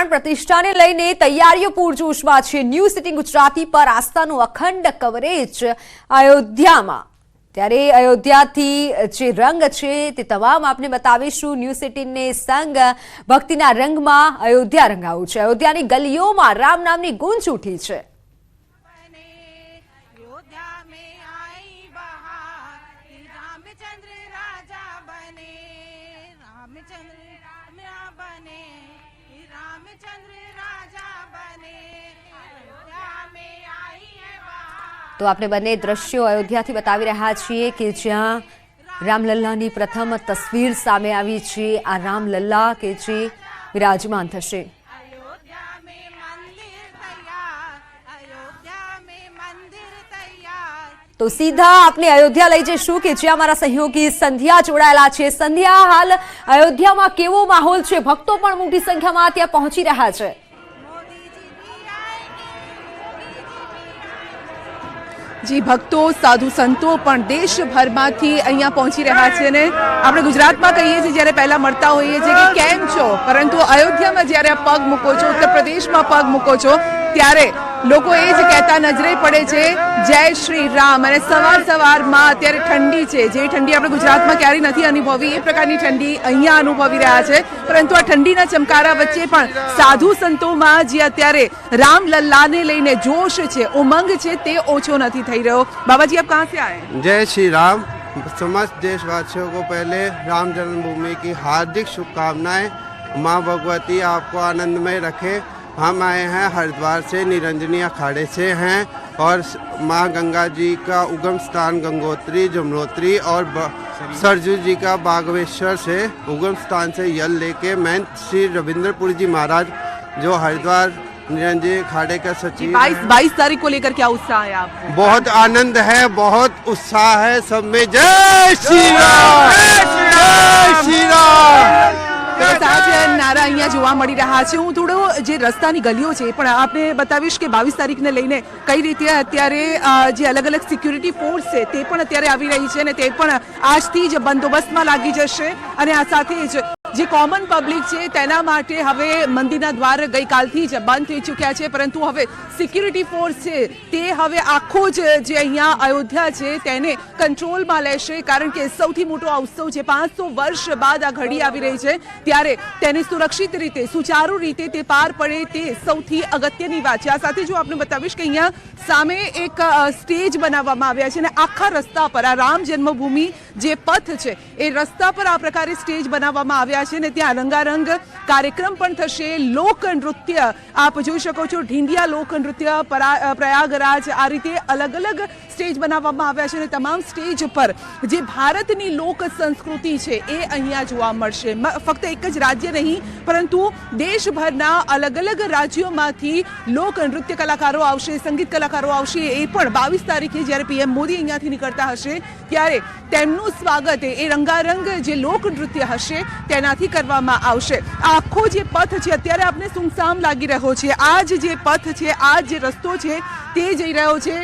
प्राण प्रतिष्ठाने लईने तैयारीओ पूरजोशमां छे। न्यूज सिटी गुजराती पर आस्थानुं अखंड कवरेज अयोध्यामां। त्यारे अयोध्याथी जे रंग छे ते तमाम आपने बतावीशुं। न्यूज सिटीने संग भक्तिना रंगमां अयोध्या रंगायुं छे। अयोध्यानी गलीओमां राम नामनी गूंज उठी छे। तो आपने बने दृश्यों अयोध्याथी बतावी रह्या छीए के ज्यां रामलल्लानी प्रथम तस्वीर सामे आवी छे। आ रामलल्ला के जे विराजमान थशे। तो सीधा आपने अयोध्या लई जईशुं के ज्यां मारा सहयोगी संध्या जोड़ायेला छे। संध्या, हाल अयोध्यामां केवो माहोल छे? भक्तो पण मोटी संख्यामां त्यां पहोंची रह्या छे। जी, भक्तो साधु संतो पण देशभरमांथी अहींया पहोंची रह्या छे ने आपणे गुजरातमां कहीए छीए ज्यारे पहेला मळता होईए छीए के केम छो, परंतु अयोध्यामां ज्यारे पग मूको छो, उत्तर प्रदेशमां पग मूको छो त्यारे लोको ए ज कहेता नजरे पड़े छे जय श्री राम। अने सवार सवारमां अत्यारे ठंडी छे, जे ठंडी आपणे गुजरातमां क्यारेय नथी अनुभवी ए प्रकारनी ठंडी अहींया अनुभवी रह्या छे। परंतु आ ठंडीना चमकारा वच्चे पण साधु संतोमां जे अत्यारे रामलल्लाने लईने जोश छे, उमंग छे, ते ओछो नथी थई रह्यो। बाबाजी, आप कहां से आए? जय श्री राम। समस्त देशवासियों को पहले राम जन्मभूमि की हार्दिक शुभकामनाएं। माँ भगवती आपको आनंदमय रखे। हम आए हैं हरिद्वार से, निरंजनी अखाड़े से हैं और माँ गंगा जी का उगम स्थान गंगोत्री, जमुनोत्री और सरजू जी का बागेश्वर से उगम स्थान से जल लेके मैं श्री रविंद्रपुरी जी महाराज जो हरिद्वार निरंजनी अखाड़े का सचिव 22 तारीख को लेकर क्या उत्साह है आपको? बहुत आनंद है, बहुत उत्साह है सब में। जय श्री राम, जय श्री राम। नारा अहींया जोवा मळी रह्या छे। हूँ थोड़ो जे रस्तानी गलीओ छे पण आपने बतावीश के 22 तारीख ने लईने कई रीते अत्यारे जे अलग अलग सिक्योरिटी फोर्स छे ते पण अत्यारे आवी रही छे ने ते पण આજથી જ બંદોબસ્તમાં લાગી જશે। અને આ સાથે જ જે કોમન પબ્લિક છે તેના માટે હવે મંદિરના દ્વાર ગઈકાલથી જ બંધ થઈ ચૂક્યા છે, પરંતુ હવે સિક્યુરિટી ફોર્સ છે તે હવે આખો જ જે અહીંયા અયોધ્યા છે તેને કંટ્રોલમાં લેશે, કારણ કે સૌથી મોટો આ ઉત્સવ છે। 500 વર્ષ બાદ આ ઘડી આવી રહી છે ત્યારે તેને સુરક્ષિત રીતે સુચારુ રીતે તે પાર પડે તે સૌથી અગત્યની વાત છે। આ સાથે જો આપણે બતાવીશ કે અહીંયા સામે એક સ્ટેજ બનાવવામાં આવ્યા છે અને આખા રસ્તા પર આ રામ જન્મભૂમિ જે પથ છે એ રસ્તા પર આ પ્રકારે સ્ટેજ બનાવવામાં આવ્યા છે ને ત્યાં રંગારંગ કાર્યક્રમ પણ થશે। લોક નૃત્ય આપ જોઈ શકો છો, ઢીંડિયા લોક નૃત્ય, પ્રયાગરાજ, આ રીતે અલગ અલગ સ્ટેજ બનાવવામાં આવ્યા છે અને તમામ સ્ટેજ પર જે ભારતની લોક સંસ્કૃતિ છે એ અહીંયા જોવા મળશે। ફક્ત એક જ રાજ્ય નહીં પરંતુ દેશભરના અલગ અલગ રાજ્યોમાંથી લોક નૃત્ય કલાકારો આવશે, સંગીત કલાકારો આવશે। એ પણ 22 તારીખે જ્યારે પીએમ મોદી અહીંયાથી નીકળતા હશે ત્યારે તેમનું સ્વાગત એ રંગારંગ જે લોક નૃત્ય હશે તેનાથી કરવામાં આવશે। આખો જે પથ છે અત્યારે આપણે સુમસામ લાગી રહ્યો છે। આ જે પથ છે, આ જે રસ્તો છે તે જઈ રહ્યો છે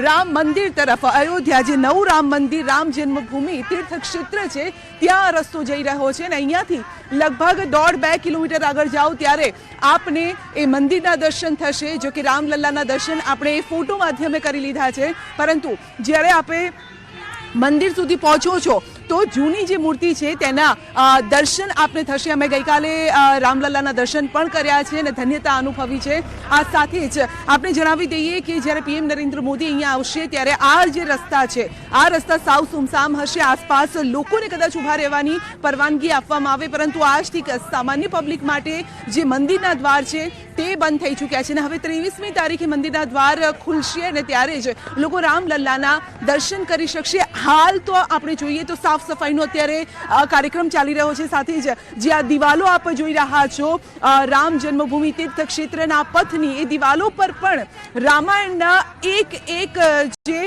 રામ મંદિર તરફ। અયોધ્યા જે નવું રામ મંદિર, રામ જન્મભૂમિ તીર્થ ક્ષેત્ર છે ત્યાં રસ્તો જઈ રહ્યો છે અને અહીંયાથી લગભગ 1.5-2 કિલોમીટર આગળ જાઓ ત્યારે આપને એ મંદિરના દર્શન થશે। જો કે રામલલ્લાના દર્શન આપણે ફોટો માધ્યમે કરી લીધા છે, પરંતુ જ્યારે આપણે મંદિર સુધી પહોંચો છો તો જૂની જે મૂર્તિ છે તેના દર્શન આપને થશે। અમે ગઈકાલે રામલલ્લાના દર્શન પણ કર્યા છે અને ધન્યતા અનુભવી છે। આ સાથે જ આપણે જણાવી દઈએ કે જ્યારે પીએમ નરેન્દ્ર મોદી અહીંયા આવશે ત્યારે આ જે રસ્તા છે આ રસ્તા સાવ સુમસામ હશે। આસપાસ લોકોને કદાચ ઊભા રહેવાની પરવાનગી આપવામાં આવે, પરંતુ આજથી સામાન્ય પબ્લિક માટે જે મંદિરના દ્વાર છે તે બંધ થઈ ચૂક્યા છે અને હવે 23મી તારીખે મંદિરના દ્વાર ખુલશે અને ત્યારે જ લોકો રામલલ્લાના દર્શન કરી શકશે। હાલ તો આપણે જોઈએ તો સાફ સફાઈનો અત્યારે કાર્યક્રમ ચાલી રહ્યો છે। સાથે જ જે આ દિવાલો આપ જોઈ રહ્યા છો રામ જન્મભૂમિ તીર્થ ક્ષેત્રના પથની, એ દિવાલો પર પણ રામાયણના એક જે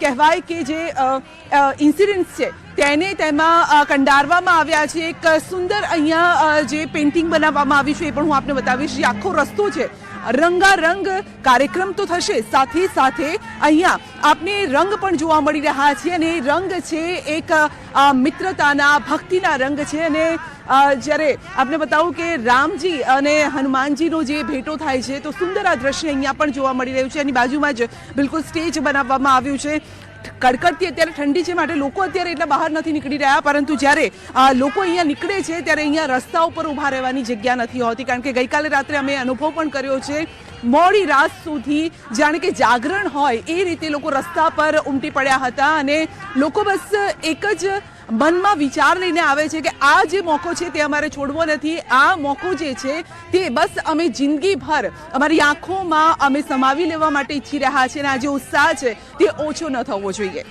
કહેવાય કે જે ઇન્સિડન્ટ્સ છે તેને તેમાં કંડારવામાં આવ્યા છે। એક સુંદર અહીંયા જે પેઇન્ટિંગ બનાવવામાં આવી છે એ પણ હું આપને બતાવીશ। જે આખો રસ્તો છે રંગારંગ કાર્યક્રમ તો થશે, સાથે સાથે અહીંયા આપને રંગ પણ જોવા મળી રહ્યા છે અને એ રંગ છે એક મિત્રતાના, ભક્તિના રંગ છે. અને જ્યારે આપને બતાવું કે રામજી અને હનુમાનજીનો જે ભેટો થાય છે તો સુંદર આ દ્રશ્ય અહીંયા પણ જોવા મળી રહ્યું છે. એની બાજુમાં જ બિલકુલ સ્ટેજ બનાવવામાં આવ્યું છે. કડકડતી અત્યારે ઠંડી છે માટે લોકો અત્યારે એટલા બહાર નથી નીકળી રહ્યા, પરંતુ જ્યારે લોકો અહીંયા નીકળે છે ત્યારે અહીંયા રસ્તા ઉપર ઊભા રહેવાની જગ્યા નથી હોતી, કારણ કે ગઈકાલે રાત્રે અમે અનુભવ પણ કર્યો છે. મોડી રાત સુધી જાણે કે જાગરણ હોય એ રીતે લોકો રસ્તા પર ઉમટી પડ્યા હતા અને લોકો બસ એક જ મનમાં વિચાર લઈને આવે છે કે આ જે મોકો છે તે અમારે છોડવો નથી. આ મોકો જે છે તે બસ અમે જિંદગીભર અમારી આંખોમાં અમે સમાવી લેવા માટે ઈચ્છી રહ્યા છીએ અને આ જે ઉત્સાહ છે તે ઓછો ન થવો જોઈએ.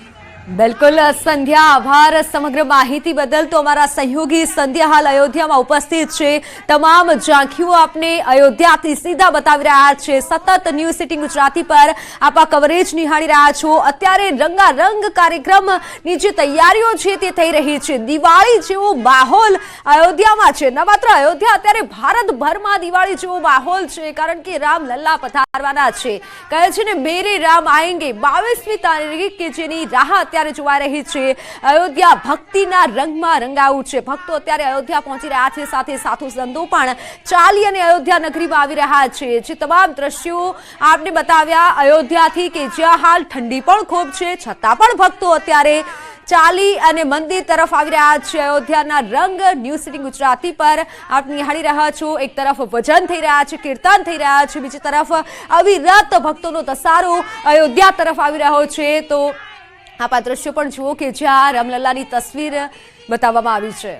બિલકુલ સંધ્યા, આભાર સમગ્ર માહિતી બદલ. તો અમારા સહયોગી સંધ્યા હાલ અયોધ્યામાં ઉપસ્થિત છે, તમામ ઝાંખીઓ આપને અયોધ્યાથી સીધા બતાવી રહ્યા છે. સતત ન્યૂઝ સિટી ગુજરાતી પર આપ આ કવરેજ નિહાળી રહ્યા છો. અત્યારે રંગારંગ કાર્યક્રમની જે તૈયારીઓ છે તે થઈ રહી છે. દિવાળી જેવો માહોલ અયોધ્યામાં છે. ન માત્ર અયોધ્યા, અત્યારે ભારતભરમાં દિવાળી જેવો માહોલ છે, કારણ કે રામલલ્લા પધારવાના છે. કહે છે ને મેરે રામ આએંગે. 22મી તારીખ કે જેની રાહ અત્યારે જોવા રહી છે. અયોધ્યા ભક્તિના રંગમાં રંગાયું છે. ભક્તો અત્યારે અયોધ્યા પહોંચી રહ્યા છે, સાથે સાધુ સંતો પણ ચાલી અને અયોધ્યા નગરીમાં આવી રહ્યા છે. જે તમામ દ્રશ્યો આપને બતાવ્યા અયોધ્યાથી, કે જ્યાં હાલ ઠંડી પણ ખૂબ છે, છતાં પણ ભક્તો અત્યારે ચાલી અને મંદિર તરફ આવી રહ્યા છે. અયોધ્યાના રંગ ન્યૂઝ સિટી ગુજરાતી પર આપ નિહાળી રહ્યા છો. એક તરફ ભજન થઈ રહ્યા છે, કીર્તન થઈ રહ્યા છે, બીજી તરફ અવિરત ભક્તોનો ધસારો અયોધ્યા તરફ આવી રહ્યો છે. તો આપ આ દ્રશ્યો પણ જુઓ કે જ્યાં રામલલ્લાની તસવીર બતાવવામાં આવી છે.